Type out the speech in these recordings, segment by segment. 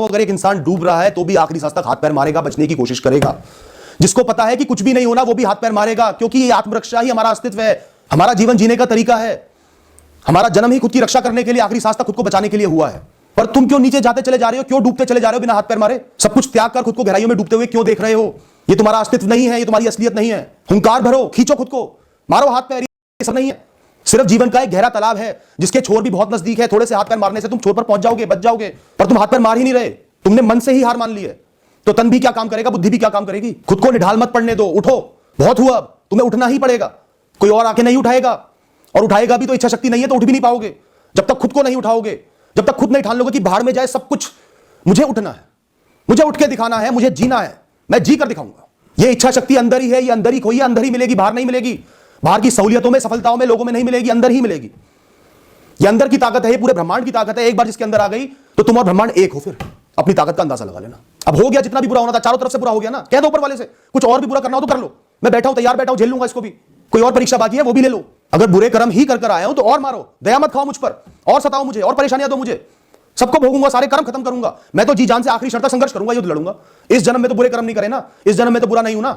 अगर एक इंसान डूब रहा है तो भी आखिरी सांस तक हाथ पैर मारेगा, बचने की कोशिश करेगा। जिसको पता है कि कुछ भी नहीं होना वो भी हाथ पैर मारेगा, क्योंकि ये आत्मरक्षा ही हमारा अस्तित्व है, हमारा जीवन जीने का तरीका है। हमारा जन्म ही खुद की रक्षा करने के लिए, आखिरी सांस तक खुद को बचाने के लिए हुआ है। पर तुम क्यों नीचे जाते चले जा रहे हो, क्यों डूबते चले जा रहे हो बिना हाथ पैर मारे? सब कुछ त्याग कर खुद को गहराइयों में डूबते हुए क्यों देख रहे हो? ये तुम्हारा अस्तित्व नहीं है, ये तुम्हारी असलियत नहीं है। हुंकार भरो, खींचो खुद को, मारो हाथ पैर, ये सब नहीं है। सिर्फ जीवन का एक गहरा तालाब है जिसके छोर भी बहुत नजदीक है। थोड़े से हाथ पैर मारने से तुम छोर पर पहुंच जाओगे, बच जाओगे, पर तुम हाथ पैर मार ही नहीं रहे। तुमने मन से ही हार मान ली है। तो तन भी क्या काम करेगा, बुद्धि भी क्या काम करेगी? खुद को निढाल मत पड़ने दो, उठो, बहुत हुआ, अब तुम्हें उठना ही पड़ेगा। कोई और आके नहीं उठाएगा, और उठाएगा भी तो इच्छा शक्ति नहीं है तो उठ भी नहीं पाओगे। जब तक खुद को नहीं उठाओगे, जब तक खुद नहीं ठान लोगे कि बाहर में जाए सब कुछ, मुझे उठना है, मुझे उठ के दिखाना है, मुझे जीना है, मैं जी कर दिखाऊंगा। ये इच्छा शक्ति अंदर ही है, ये अंदर ही खोई है, अंदर ही मिलेगी, बाहर नहीं मिलेगी। बाहर की सहूलियतों में, सफलताओं में, लोगों में नहीं मिलेगी, अंदर ही मिलेगी। ये अंदर की ताकत है, ये पूरे ब्रह्मांड की ताकत है। एक बार जिसके अंदर आ गई तो तुम और ब्रह्मांड एक हो। फिर अपनी ताकत का अंदाजा लगा लेना। अब हो गया, जितना भी बुरा होना था चारों तरफ से बुरा हो गया ना, कह दो ऊपर वाले से, कुछ और भी बुरा करना हो तो कर लो, मैं बैठा हूं, तैयार बैठा हूं, झेल लूंगा इसको भी। कोई और परीक्षा बाकी है वो भी ले लो। अगर बुरे कर्म ही कर आया हूं तो और मारो, दया मत खाओ मुझ पर, और सताओ मुझे, और परेशानियां दो मुझे, सबको भोगूंगा, सारे कर्म खत्म करूंगा। मैं तो जी जान से आखिरी क्षण तक संघर्ष करूंगा, युद्ध लड़ूंगा। इस जन्म में तो बुरे कर्म नहीं करे ना, इस जन्म में तो बुरा नहीं हूं ना,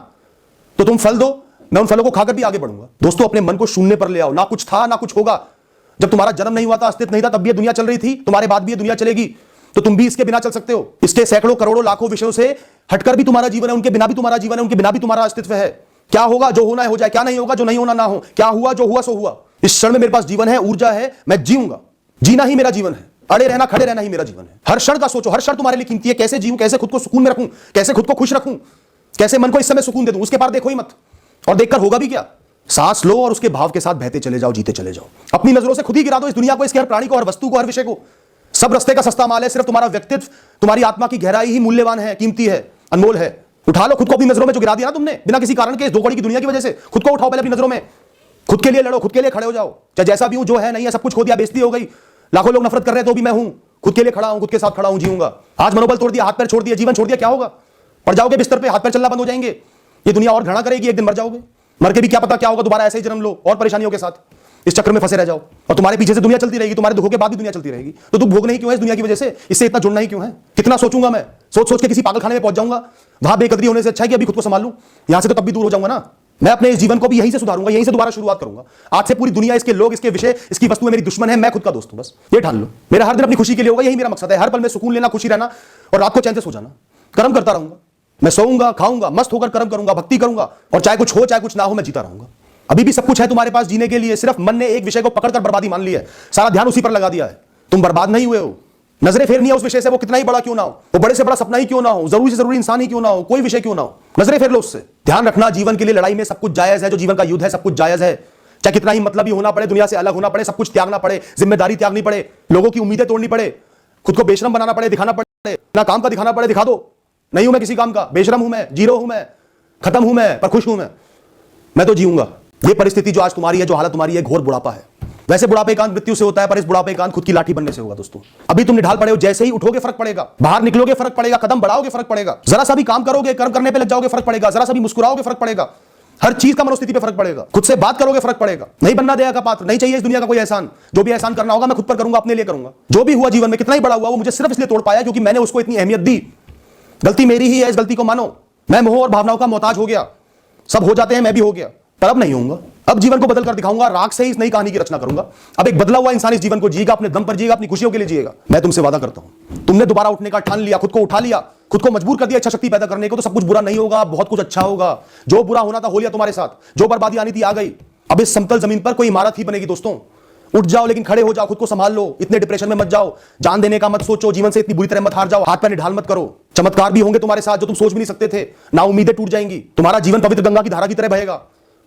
तो तुम फल दो, मैं उन फलों को खाकर भी आगे बढ़ूंगा। दोस्तों, अपने मन को शून्य पर ले आओ। ना कुछ था ना कुछ होगा। जब तुम्हारा जन्म नहीं हुआ था, अस्तित्व नहीं था, तब भी ये दुनिया चल रही थी, तुम्हारे बाद भी ये दुनिया चलेगी, तो तुम भी इसके बिना चल सकते हो। इसके सैकड़ों करोड़ों लाखों विषयों से हटकर भी तुम्हारा जीवन है, उनके बिना भी तुम्हारा जीवन है, उनके बिना भी तुम्हारा अस्तित्व है। क्या होगा, जो होना है हो जाए, क्या नहीं होगा, जो नहीं होना ना हो। क्या हुआ, जो हुआ सो हुआ। इस क्षण में मेरे पास जीवन है, ऊर्जा है, मैं जीऊंगा। जीना ही मेरा जीवन है, अड़े रहना, खड़े रहना ही मेरा जीवन है। हर क्षण का सोचो, हर क्षण तुम्हारे लिए कीमती है। कैसे जीऊं, कैसे खुद को सुकून में रखूं, कैसे खुद को खुश रखूं, कैसे मन को इस समय सुकून दे दूं, उसके पार देखो ही मत। और देखकर होगा भी क्या? सांस लो और उसके भाव के साथ बहते चले जाओ, जीते चले जाओ। अपनी नजरों से खुद ही गिरा दो इस दुनिया को, इसके हर प्राणी को, हर वस्तु को, हर विषय को। सब रास्ते का सस्ता माल है, सिर्फ तुम्हारा व्यक्तित्व, तुम्हारी आत्मा की गहराई ही मूल्यवान है, कीमती है, अनमोल है। उठा लो खुद को अपनी नजरों में, जो गिरा दिया ना तुमने बिना किसी कारण के, इस धोखाधड़ी की दुनिया की वजह से। खुद को उठाओ पहले अपनी नजरों में, खुद के लिए लड़ो, खुद के लिए खड़े हो जाओ। चाहे जैसा भी हूं, जो है नहीं है, सब कुछ खो दिया, बेइज्जती हो गई, लाखों लोग नफरत कर रहे हैं तो भी मैं हूं, खुद के लिए खड़ा हूं, खुद के साथ खड़ा हूं, जीऊंगा। आज मनोबल तोड़ दिया, हाथ पैर छोड़ दिया, जीवन छोड़ दिया, क्या होगा? पड़ जाओगे बिस्तर पे, हाथ पैर चलना बंद हो जाएंगे, ये दुनिया और घृणा करेगी, एक दिन मर जाओगे। मर के भी क्या पता क्या होगा, दोबारा ऐसे ही जन्म लो और परेशानियों के साथ इस चक्र में फंसे रह जाओ। और तुम्हारे पीछे से दुनिया चलती रहेगी, तुम्हारे दुखों के बाद भी दुनिया चलती रहेगी। तो दुख भोगना ही क्यों है इस दुनिया की वजह से? इससे इतना जुड़ना ही क्यों है? कितना सोचूंगा मैं, सोच सोच के किसी पागल खाने में पहुंच जाऊंगा। वहां बेकदरी होने से अच्छा है कि अभी खुद को संभाल लूं, यहां से तो तब भी दूर हो जाऊंगा ना। मैं अपने इस जीवन को भी यहीं से सुधारूंगा, यहीं से दोबारा शुरुआत करूंगा। आज से पूरी दुनिया, इसके लोग, इसके विषय, इसकी वस्तुएं मेरी दुश्मन है, मैं खुद का दोस्त हूं। बस ये ठान लो। मेरा हर दिन अपनी खुशी के लिए होगा, यही मेरा मकसद है। हर पल में सुकून लेना, खुशी रहना, और रात को चैन से सो जाना। कर्म करता रहूंगा, मैं सोऊंगा, खाऊंगा, मस्त होकर कर्म करूंगा, भक्ति करूंगा, और चाहे कुछ हो चाहे कुछ ना हो, मैं जीता रहूंगा। अभी भी सब कुछ है तुम्हारे पास जीने के लिए, सिर्फ मन ने एक विषय को पकड़कर बर्बादी मान ली है, सारा ध्यान उसी पर लगा दिया है। तुम बर्बाद नहीं हुए हो, नजरें फेरनी है उस विषय से, वो कितना ही बड़ा क्यों ना हो, वो बड़े से बड़ा सपना ही क्यों ना हो, जरूरी से जरूरी इंसान ही क्यों ना हो, कोई विषय क्यों ना हो, नजरें फेर लो उससे। ध्यान रखना, जीवन के लिए लड़ाई में सब कुछ जायज है, जो जीवन का युद्ध है सब कुछ जायज है। चाहे कितना ही मतलबी होना पड़े, दुनिया से अलग होना पड़े, सब कुछ त्यागना पड़े, जिम्मेदारी त्यागनी पड़े, लोगों की उम्मीदें तोड़नी पड़े, खुद को बेशरम बनाना पड़े, दिखाना पड़े, ना काम का दिखाना पड़े, दिखा दो नहीं हूं मैं किसी काम का, बेशरम हूं मैं, जीरो हूं मैं, खत्म हूं मैं, पर खुश हूं मैं तो जीऊंगा। ये परिस्थिति जो आज तुम्हारी है, जो हालत तुम्हारी है, घोर बुढ़ापा है। वैसे बुढ़ापे एकांत मृत्यु से होता है, पर इस बुढ़ापे एकांत खुद की लाठी बनने से होगा। दोस्तों, अभी तुम निढाल पड़े हो, जैसे ही उठोगे फर्क पड़ेगा, बाहर निकलोगे फर्क पड़ेगा, कदम बढ़ाओगे फर्क पड़ेगा, जरा सा भी काम करोगे, कर्म करने पे लग जाओगे फर्क पड़ेगा, जरा सा भी मुस्कुराओगे फर्क पड़ेगा, हर चीज का मनोस्थिति पे फर्क पड़ेगा, खुद से बात करोगे फर्क पड़ेगा। नहीं बनना दया का पात्र, नहीं चाहिए इस दुनिया का कोई एहसान। जो भी एहसान करना होगा मैं खुद पर करूंगा, अपने लिए करूंगा। जो भी हुआ जीवन में, कितना ही बड़ा हुआ, वो मुझे सिर्फ इसलिए तोड़ पाया क्योंकि मैंने उसको इतनी अहमियत दी। गलती मेरी ही है, इस गलती को मानो। मैं मोह और भावनाओं का मोहताज हो गया, सब हो जाते हैं, मैं भी हो गया, पर अब नहीं होऊंगा। अब जीवन को बदल कर दिखाऊंगा, राग से ही इस नई कहानी की रचना करूंगा। अब एक बदला हुआ इंसान इस जीवन को जिएगा, अपने दम पर जिएगा, अपनी खुशियों के लिए जिएगा। मैं तुमसे वादा करता हूं, तुमने दोबारा उठने का ठान लिया, खुद को उठा लिया, खुद को मजबूर कर दिया इच्छा शक्ति पैदा करने को, तो सब कुछ बुरा नहीं होगा, बहुत कुछ अच्छा होगा। जो बुरा होना था हो लिया तुम्हारे साथ, जो बर्बादी आनी थी आ गई। अब इस समतल जमीन पर कोई इमारत ही बनेगी। दोस्तों, उठ जाओ, लेकिन खड़े हो जाओ, खुद को संभाल लो, इतने डिप्रेशन में मत जाओ, जान देने का मत सोचो, जीवन से इतनी बुरी तरह मत हार जाओ, हाथ पैर निढाल मत करो। चमत्कार भी होंगे तुम्हारे साथ जो तुम सोच भी नहीं सकते थे, ना उम्मीदें टूट जाएंगी, तुम्हारा जीवन पवित्र गंगा की धारा की तरह बहेगा,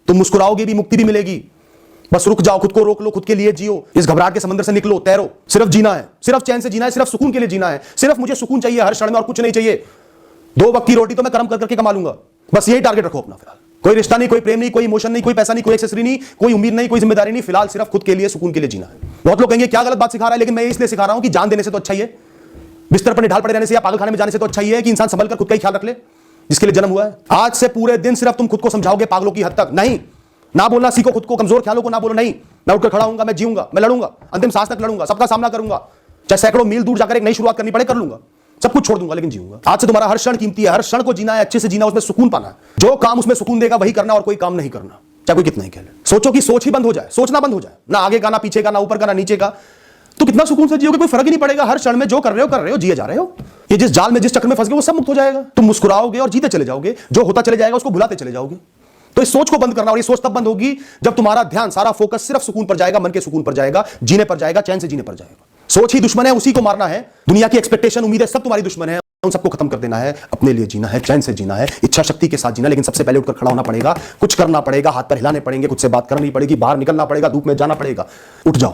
तुम मुस्कुराओगे भी, मुक्ति भी मिलेगी। बस रुक जाओ, खुद को रोक लो, खुद के लिए जियो, इस घबराहट के समंदर से निकलो, तैरो। सिर्फ जीना है, सिर्फ चैन से जीना है, सिर्फ सुकून के लिए जीना है, सिर्फ मुझे सुकून चाहिए हर क्षण में और कुछ नहीं चाहिए। 2 वक्त की रोटी तो मैं कर्म करके कमा लूंगा, बस यही टारगेट रखो अपना। फिलहाल कोई रिश्ता नहीं, कोई प्रेम नहीं, कोई इमोशन नहीं, कोई पैसा नहीं, कोई एक्सेसरी नहीं, कोई उम्मीद नहीं, कोई जिम्मेदारी नहीं। फिलहाल सिर्फ खुद के लिए, सुकून के लिए जीना है। बहुत लोग कहेंगे क्या गलत बात सिखा रहा है, लेकिन मैं इसलिए सिखा रहा हूं कि जान देने से तो अच्छा ही है, बिस्तर पर निढाल पड़े रहने से या पागल खाने में जाने से तो अच्छा ही है कि इंसान संभल कर खुद का ही ख्याल रख ले, जिसके लिए जन्म हुआ है। आज से पूरे दिन सिर्फ तुम खुद को समझाओगे पागलों की हद तक। नहीं, ना बोलना सीखो, खुद को कमजोर ख्यालों को ना बोलो। नहीं, मैं उठकर खड़ा होऊंगा, मैं जीऊंगा, मैं लड़ूंगा, अंतिम सांस तक लड़ूंगा, सबका सामना करूंगा, चाहे सैकड़ों मील दूर जाकर एक नई शुरुआत करनी पड़े, कर लूंगा। सब कुछ छोड़ दूंगा लेकिन जीऊंगा। आज से तुम्हारा हर क्षण कीमती है, हर क्षण को जीना है, अच्छे से जीना, उसमें सुकून पाना है। जो काम उसमें सुकून देगा वही करना और कोई काम नहीं करना, चाहे कोई कितना ही कह ले। सोचो कि सोच ही बंद हो जाए, सोचना बंद हो जाए, ना आगे का, ना पीछे का, ना ऊपर का, ना नीचे का, तो कितना सुकून से जियोगे, कोई फर्क ही नहीं पड़ेगा। हर क्षण में जो कर रहे हो जिए जा रहे हो। ये जिस जाल में, जिस चक्कर में फंस गए वो सब मुक्त हो जाएगा। तुम मुस्कुराओगे और जीते चले जाओगे, जो होता चले जाएगा उसको भुलाते चले जाओगे। तो इस सोच को बंद करना, और ये सोच तब बंद होगी जब तुम्हारा ध्यान, सारा फोकस सिर्फ सुकून पर जाएगा, मन के सुकून पर जाएगा, जीने पर जाएगा, चैन से जीने पर जाएगा। सोच ही दुश्मन है, उसी को मारना है। दुनिया की एक्सपेक्टेशन, उम्मीदें सब तुम्हारी दुश्मन है, उन सबको खत्म कर देना है। अपने लिए जीना है, चैन से जीना है, इच्छा शक्ति के साथ जीना। लेकिन सबसे पहले उठकर खड़ा होना पड़ेगा, कुछ करना पड़ेगा, हाथ पैर हिलाने पड़ेंगे, खुद से बात करनी पड़ेगी, बाहर निकलना पड़ेगा, धूप में जाना पड़ेगा। उठ जाओ।